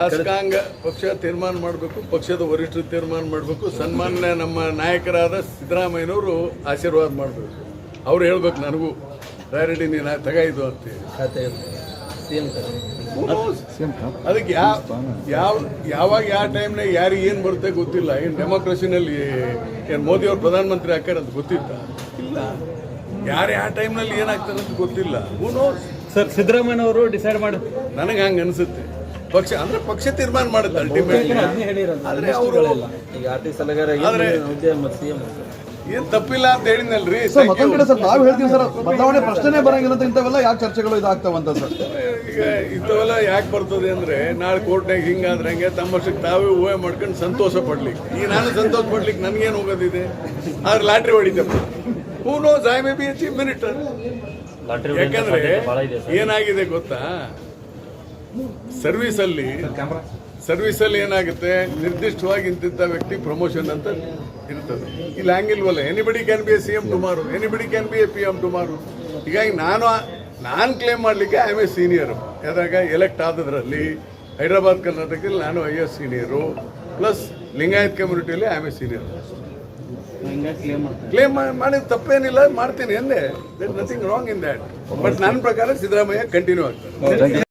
ಶಾಸಕಾಂಗ ಪಕ್ಷ ತೀರ್ಮಾನ ಮಾಡಬೇಕು, ಪಕ್ಷದ ವರಿಷ್ಠರು ತೀರ್ಮಾನ ಮಾಡಬೇಕು, ಸನ್ಮಾನ್ಯ ನಮ್ಮ ನಾಯಕರಾದ ಸಿದ್ದರಾಮಯ್ಯನವರು ಆಶೀರ್ವಾದ ಮಾಡಬೇಕು. ಅವ್ರು ಹೇಳ್ಬೇಕು ನನಗೂ ರೆಡಿ ನೀನು ತಗಾಯಿತು ಅಂತೇಳಿ. ಅದಕ್ಕೆ ಯಾವಾಗ ಯಾವ ಟೈಮ್ನಾಗ ಯಾರಿಗೆ ಏನು ಬರುತ್ತೆ ಗೊತ್ತಿಲ್ಲ. ಏನು ಡೆಮೋಕ್ರಸಿನಲ್ಲಿ ಏನು ಮೋದಿ ಅವ್ರು ಪ್ರಧಾನಮಂತ್ರಿ ಹಾಕಾರಂತ ಗೊತ್ತಿತ್ತ? ಇಲ್ಲ. ಯಾರು ಯಾವ ಟೈಮ್ನಲ್ಲಿ ಏನಾಗ್ತಾರೆ ಅಂತ ಗೊತ್ತಿಲ್ಲ. ಸರ್, ಸಿದ್ದರಾಮಯ್ಯ ಅವರು ಡಿಸೈಡ್ ಮಾಡಿ ನನಗೆ ಹಂಗೆ ಅನಿಸುತ್ತೆ. ಪಕ್ಷ ಅಂದ್ರೆ ಪಕ್ಷ ತೀರ್ಮಾನ ಮಾಡುತ್ತೆ ಅಲ್ಟಿಮೇಟ್. ಆದ್ರೆ ಅವರು ಏನ್ ತಪ್ಪಿಲ್ಲ ಅಂತ ಹೇಳಿದ್ನಲ್ರಿ. ಮತ್ತೊಂದ್ ಕಡೆ ಸರ್ ನಾವು ಹೇಳ್ತೀವಿ ಸರ್, ಬದಲಾವಣೆ ಪ್ರಶ್ನೆ ಬರಂಗಿಲ್ಲ ಅಂತ. ಇಂಥವೆಲ್ಲ ಯಾಕೆ ಚರ್ಚೆಗಳು ಇದಾಗ್ತಾವಂತ ಸರ್? ಈಗ ಇಂಥವೆಲ್ಲ ಯಾಕೆ ಬರ್ತದೆ ಅಂದ್ರೆ ನಾಳೆ ಕೋರ್ಟ್ನಾಗ ಹಿಂಗಾದ್ರೆ ಹಂಗೆ ತಮ್ಮಷ್ಟಕ್ಕೆ ತಾವೇ ಊಹೆ ಮಾಡ್ಕೊಂಡು ಸಂತೋಷ ಪಡ್ಲಿಕ್ಕೆ. ಈಗ ನಾನು ಸಂತೋಷ ಪಡ್ಲಿಕ್ಕೆ ನನ್ಗೇನು ಹೋಗೋದಿದೆ? ಆದ್ರೆ ಲಾಟ್ರಿ ಹೊಡಿತಪ್ಪ. Who knows, I may be a chief minister. ಯಾಕಂದ್ರೆ ಏನಾಗಿದೆ ಗೊತ್ತಾ, ಸರ್ವಿಸಲ್ಲಿ ಏನಾಗುತ್ತೆ, ನಿರ್ದಿಷ್ಟವಾಗಿ ಇಂತಿಂಥ ವ್ಯಕ್ತಿ ಪ್ರಮೋಷನ್ ಅಂತ ಇರ್ತದೆ. ಇಲ್ಲಿ ಹಂಗಿಲ್ವಲ್ಲ. Anybody can be a CM tomorrow, anybody can be a PM tomorrow. ಹೀಗಾಗಿ ನಾನು ಕ್ಲೇಮ್ ಮಾಡಲಿಕ್ಕೆ ಐ ಎಮ್ ಎ ಸೀನಿಯರು. ಯಾವಾಗ ಎಲೆಕ್ಟ್ ಆದದ್ರಲ್ಲಿ ಹೈದರಾಬಾದ್ ಕರ್ನಾಟಕದಲ್ಲಿ ನಾನು IAS ಸೀನಿಯರು, ಪ್ಲಸ್ ಲಿಂಗಾಯತ್ ಕಮ್ಯುನಿಟಿಯಲ್ಲಿ I am a senior. Claim ಮಾಡಿದ ತಪ್ಪೇನಿಲ್ಲ, ಮಾಡ್ತೀನಿ ಎಂದೆ. That nothing wrong in that. But ನನ್ನ ಪ್ರಕಾರ ಸಿದ್ದರಾಮಯ್ಯ ಕಂಟಿನ್ಯೂ ಆಗ್ತಾರೆ.